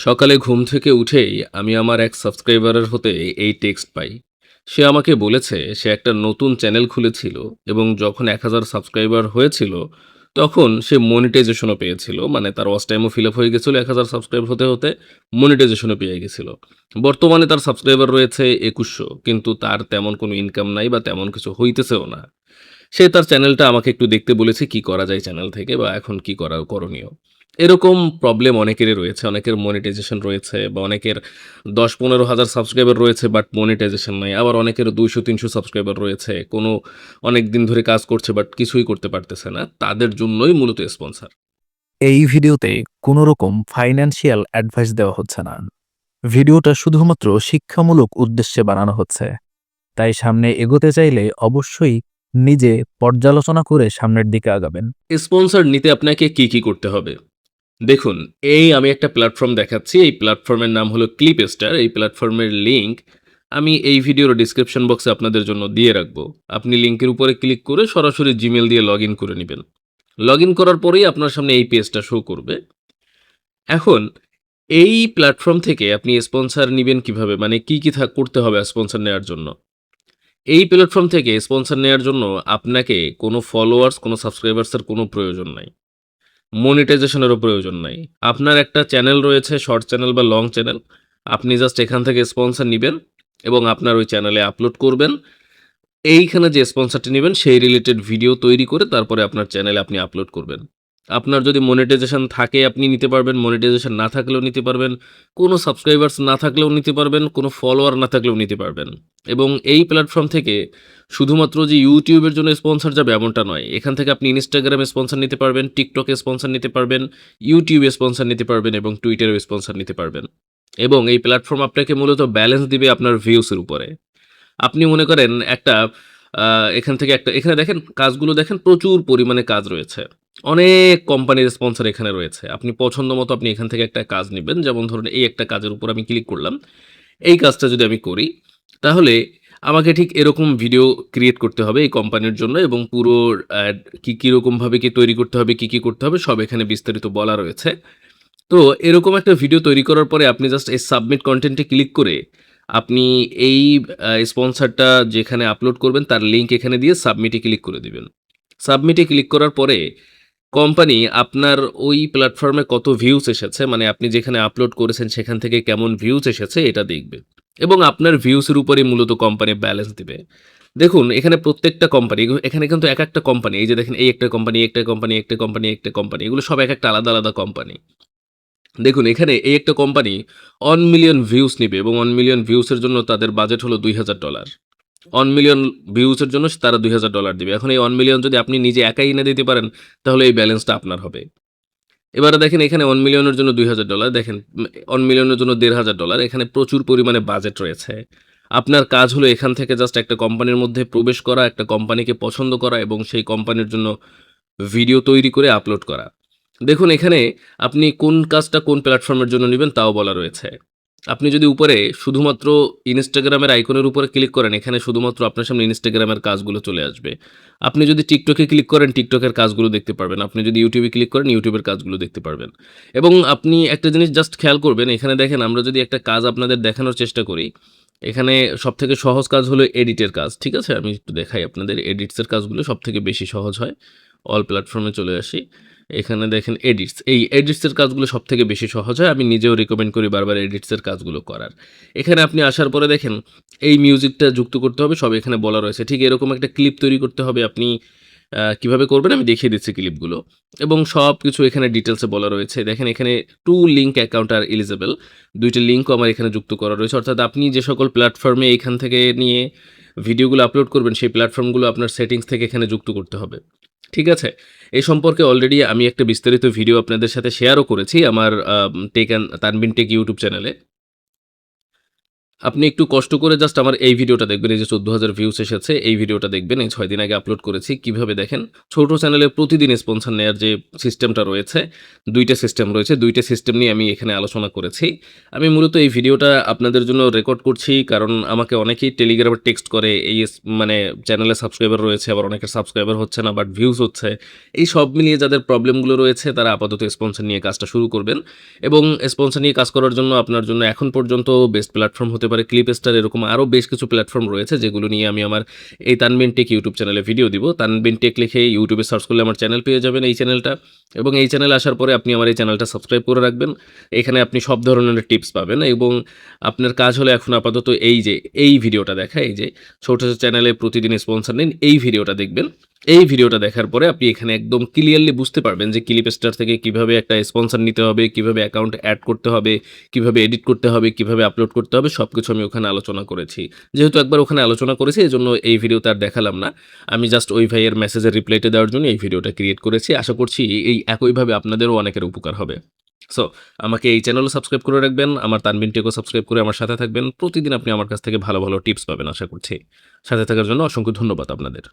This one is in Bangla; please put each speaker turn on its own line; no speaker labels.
সকালে ঘুম থেকে উঠেই আমি আমার এক সাবস্ক্রাইবারের হতে এই টেক্সট পাই। সে আমাকে বলেছে সে একটা নতুন চ্যানেল খুলেছিল এবং যখন ১,০০০ সাবস্ক্রাইবার হয়েছিল, তখন সে মনিটাইজেশনও পেয়েছিল। মানে তার ওয়াচ টাইমও ফিল আপ হয়ে গেছিল ১,০০০ সাবস্ক্রাইব হতে মনিটাইজেশনও পেয়ে গেছিল। বর্তমানে তার সাবস্ক্রাইবার রয়েছে ২১০০, কিন্তু তার তেমন কোনো ইনকাম নাই বা তেমন কিছু হইতেছেও না। সে তার চ্যানেলটা আমাকে একটু দেখতে বলেছে কি করা যায় চ্যানেল থেকে বা এখন কি করা করণীয়। এরকম প্রবলেম অনেকেরই রয়েছে। অনেকের মনিটাইজেশন রয়েছে বা অনেকের ১০-১৫ হাজার সাবস্ক্রাইবার রয়েছে বাট মনিটাইজেশন নাই। আবার অনেকের ২০০-৩০০ সাবস্ক্রাইবার রয়েছে। অনেকদিন ধরে কাজ করছে বাট কিছুই করতে পারতেছে না। তাদের জন্যই মূলত স্পন্সর।
এই ভিডিওতে কোনো রকম ফাইন্যান্সিয়াল অ্যাডভাইস দেওয়া হচ্ছে না। ভিডিওটা শুধুমাত্র শিক্ষামূলক উদ্দেশ্যে বানানো হচ্ছে। তাই সামনে এগোতে চাইলে অবশ্যই নিজে পর্যালোচনা করে সামনের দিকে আগাবেন।
স্পন্সর নিতে আপনাকে কি করতে হবে? দেখুন, আমি একটা প্ল্যাটফর্ম দেখাচ্ছি। এই প্ল্যাটফর্মের নাম হলো ক্লিপস্টার। এই প্ল্যাটফর্মের লিংক আমি এই ভিডিওর ডেসক্রিপশন বক্সে আপনাদের জন্য দিয়ে রাখবো। আপনি লিংকের উপরে ক্লিক করে সরাসরি জিমেইল দিয়ে লগইন করে নিবেন। লগইন করার পরেই আপনার সামনে এই পেজটা শো করবে। এখন এই প্ল্যাটফর্ম থেকে আপনি স্পন্সর নিবেন কিভাবে? মানে কি করতে হবে স্পন্সর নেওয়ার জন্য? এই প্ল্যাটফর্ম থেকে স্পন্সর নেয়ার জন্য আপনাকে কোনো ফলোয়ার্স, কোনো সাবস্ক্রাইবার্স এর কোনো প্রয়োজন নাই। মনিটাইজেশনেরও প্রয়োজন নাই। আপনার একটা চ্যানেল রয়েছে, শর্ট চ্যানেল বা লং চ্যানেল। আপনি জাস্ট এখান থেকে স্পন্সর নিবেন এবং আপনার ওই চ্যানেলে আপলোড করবেন। এইখানে যে স্পন্সরটি নিবেন সেই রিলেটেড ভিডিও তৈরি করে তারপরে আপনার চ্যানেলে আপনি আপলোড করবেন। আপনার যদি মনিটাইজেশন থাকে আপনি নিতে পারবেন, মনিটাইজেশন না থাকলেও নিতে পারবেন, কোনো সাবস্ক্রাইবার্স না থাকলেও নিতে পারবেন, কোনো ফলোয়ার না থাকলেও নিতে পারবেন। এবং এই প্ল্যাটফর্ম থেকে শুধুমাত্র যে YouTube এর জন্য স্পন্সর যাবে এমনটা নয়। এখান থেকে আপনি Instagram এ স্পন্সর নিতে পারবেন, TikTok এ স্পন্সর নিতে পারবেন, YouTube এ স্পন্সর নিতে পারবেন এবং Twitter এও স্পন্সর নিতে পারবেন। এবং এই প্ল্যাটফর্ম আপনাকে মূলত ব্যালেন্স দিবে আপনার ভিউজ এর উপরে। আপনি মনে করেন একটা আ এখান থেকে একটা এখানে দেখেন কাজগুলো দেখেন প্রচুর পরিমাণে কাজ রয়েছে। অনেক কোম্পানির স্পন্সর এখানে রয়েছে। আপনি পছন্দ মতো আপনি এখান থেকে একটা কাজ নিবেন। যেমন ধরুন এই একটা কাজের উপর আমি ক্লিক করলাম। এই কাজটা যদি আমি করি, তাহলে আমাকে ঠিক এরকম ভিডিও ক্রিয়েট করতে হবে এই কোম্পানির জন্য এবং পুরো কিরকমভাবে কি তৈরি করতে হবে, কি করতে হবে সব এখানে বিস্তারিত বলা রয়েছে। তো এরকম একটা ভিডিও তৈরি করার পরে আপনি জাস্ট এই সাবমিট কনটেন্ট এ ক্লিক করে আপনি এই স্পন্সরটা যেখানে আপলোড করবেন তার লিংক এখানে দিয়ে সাবমিট এ ক্লিক করে দিবেন। সাবমিট এ ক্লিক করার পরে কোম্পানি আপনার ওই প্ল্যাটফর্মে কত ভিউজ এসেছে, মানে আপনি যেখানে আপলোড করেছেন সেখান থেকে কেমন ভিউজ এসেছে এটা দেখবে। এবং আপনার ভিউজ এর উপরেই মূলত কোম্পানি ব্যালেন্স দিবে। দেখুন এখানে প্রত্যেকটা কোম্পানি এখানে কিন্তু একেকটা কোম্পানি এই যে দেখেন এই একটা কোম্পানি, একটা কোম্পানি, একটা কোম্পানি, একটা কোম্পানি এগুলো সব একেকটা আলাদা কোম্পানি। দেখুন এখানে এই একটা কোম্পানি 1 মিলিয়ন ভিউজ নিবে এবং 1 মিলিয়ন ভিউজ এর জন্য তাদের বাজেট হলো $২,০০০। 1 মিলিয়ন ভিউজ এর জন্য তারা $২,০০০ দিবে। এখন এই 1 মিলিয়ন যদি আপনি নিজে একাই এনে দিতে পারেন, তাহলে এই ব্যালেন্সটা আপনার হবে। এবারে দেখেন এখানে 1 মিলিয়নের জন্য $২,০০০ দেখেন 1 মিলিয়নের জন্য $১৫০০ এখানে প্রচুর পরিমাণে বাজেট রয়েছে। আপনার কাজ হলো এখান থেকে জাস্ট একটা কোম্পানির মধ্যে প্রবেশ করা, একটা কোম্পানিকে পছন্দ করা এবং সেই কোম্পানির জন্য ভিডিও তৈরি করে আপলোড করা। দেখুন এখানে আপনি কোন কাজটা কোন প্ল্যাটফর্মের জন্য নিবেন তাও বলা রয়েছে। আপনি যদি উপরে শুধুমাত্র Instagram এর আইকনের উপরে ক্লিক করেন, এখানে শুধুমাত্র আপনার সামনে Instagram এর কাজগুলো চলে আসবে। আপনি যদি TikTok এ ক্লিক করেন, TikTok এর কাজগুলো দেখতে পারবেন। আপনি যদি YouTube এ ক্লিক করেন, YouTube এর কাজগুলো দেখতে পারবেন। এবং আপনি একটা জিনিস জাস্ট খেয়াল করবেন, এখানে দেখেন আমরা যদি একটা কাজ আপনাদের দেখানোর চেষ্টা করি, এখানে সবথেকে সহজ কাজ হলো এডিটের কাজ। ঠিক আছে? আমি একটু দেখাই আপনাদের এডিটস এর কাজগুলো সবথেকে বেশি সহজ হয়। অল প্ল্যাটফর্মে চলে আসি। এখানে দেখেন এডিটস। এই এডিটস এর কাজগুলো সবথেকে বেশি সহজ হয়। আমি নিজেও রিকমেন্ড করি বারবার এডিটস এর কাজগুলো করার। এখানে আপনি আসার পরে দেখেন এই মিউজিকটা যুক্ত করতে হবে সব এখানে বলা রয়েছে। ঠিক এরকম একটা ক্লিপ তৈরি করতে হবে। আপনি কিভাবে করবেন আমি দেখিয়ে দিচ্ছি ক্লিপগুলো। এবং সবকিছু এখানে ডিটেইলসে বলা রয়েছে। দেখেন এখানে 2 লিঙ্ক অ্যাকাউন্ট আর এলিজিবল ২ টা লিঙ্কও আমার এখানে যুক্ত করা রয়েছে। অর্থাৎ আপনি যে সকল প্ল্যাটফর্মে এখান থেকে নিয়ে ভিডিওগুলো আপলোড করবেন সেই প্ল্যাটফর্মগুলো আপনার সেটিংস থেকে এখানে যুক্ত করতে হবে। ঠিক আছে? এই সম্পর্কে অলরেডি আমি একটা বিস্তারিত ভিডিও আপনাদের সাথে শেয়ারও করেছি আমার টেক অ্যান্ড তানবিন টেক ইউটিউব চ্যানেলে। আপনি একটু কষ্ট করে জাস্ট আমার এই ভিডিওটা দেখবেন। এই যে 14,000 ভিউস এসেছে, এই ভিডিওটা দেখবেন। এই 6 দিন আগে আপলোড করেছি। কিভাবে দেখেন, ছোট চ্যানেলে প্রতিদিন স্পন্সর নেয়ার যে সিস্টেমটা রয়েছে, ২ টা সিস্টেম রয়েছে। ২ টা সিস্টেম নিয়ে আমি এখানে আলোচনা করেছি। আমি মূলত এই ভিডিওটা আপনাদের জন্য রেকর্ড করছি, কারণ আমাকে অনেকেই টেলিগ্রামে টেক্সট করে, এই মানে চ্যানেলে সাবস্ক্রাইবার রয়েছে, আবার অনেকের সাবস্ক্রাইবার হচ্ছে না, বাট ভিউজ হচ্ছে। এই সব মিলিয়ে যাদের প্রবলেমগুলো রয়েছে, তারা আপাতত স্পন্সর নিয়ে কাজটা শুরু করবেন। এবং স্পন্সর নিয়ে কাজ করার জন্য আপনার জন্য এখন পর্যন্ত বেস্ট প্ল্যাটফর্ম হতে পারে ক্লিপস্টার। এরকম আরও বেশ কিছু প্ল্যাটফর্ম রয়েছে, যেগুলো নিয়ে আমি আমার এই তানবিন টেক ইউটিউব চ্যানেলে ভিডিও দিব। তানবিন টেক লিখে ইউটিউবে সার্চ করলে আমার চ্যানেল পেয়ে যাবেন, এই চ্যানেলটা। এবং এই চ্যানেলে আসার পরে আপনি আমার এই চ্যানেলটা সাবস্ক্রাইব করে রাখবেন। এখানে আপনি সব ধরনের টিপস পাবেন, এবং আপনার কাজ হলো এখন আপাতত এই যে এই ভিডিওটা দেখা, এই যে ছোট ছোট চ্যানেলে প্রতিদিন স্পন্সর নিন, এই ভিডিওটা দেখবেন। এই ভিডিওটা দেখার পরে আপনি এখানে একদম ক্লিয়ারলি বুঝতে পারবেন যে ক্লিপস্টার থেকে কিভাবে একটা স্পন্সর নিতে হবে, কিভাবে অ্যাকাউন্ট অ্যাড করতে হবে, কিভাবে এডিট করতে হবে, কিভাবে আপলোড করতে হবে, সবকিছু আমি ওখানে আলোচনা করেছি। যেহেতু একবার ওখানে আলোচনা করেছি, এজন্য এই ভিডিওতে আর দেখালাম না। আমি জাস্ট ওই ভাইয়ের মেসেজের রিপ্লাইটা দেওয়ার জন্য এই ভিডিওটা ক্রিয়েট করেছি। আশা করছি এই একইভাবে আপনাদেরও অনেকের উপকার হবে। সো আমাকে এই চ্যানেলও সাবস্ক্রাইব করে রাখবেন, আমার তানবিন টেকও সাবস্ক্রাইব করে আমার সাথে থাকবেন। প্রতিদিন আপনি আমার কাছ থেকে ভালো ভালো টিপস পাবেন আশা করছি। সাথে থাকার জন্য অসংখ্য ধন্যবাদ আপনাদের।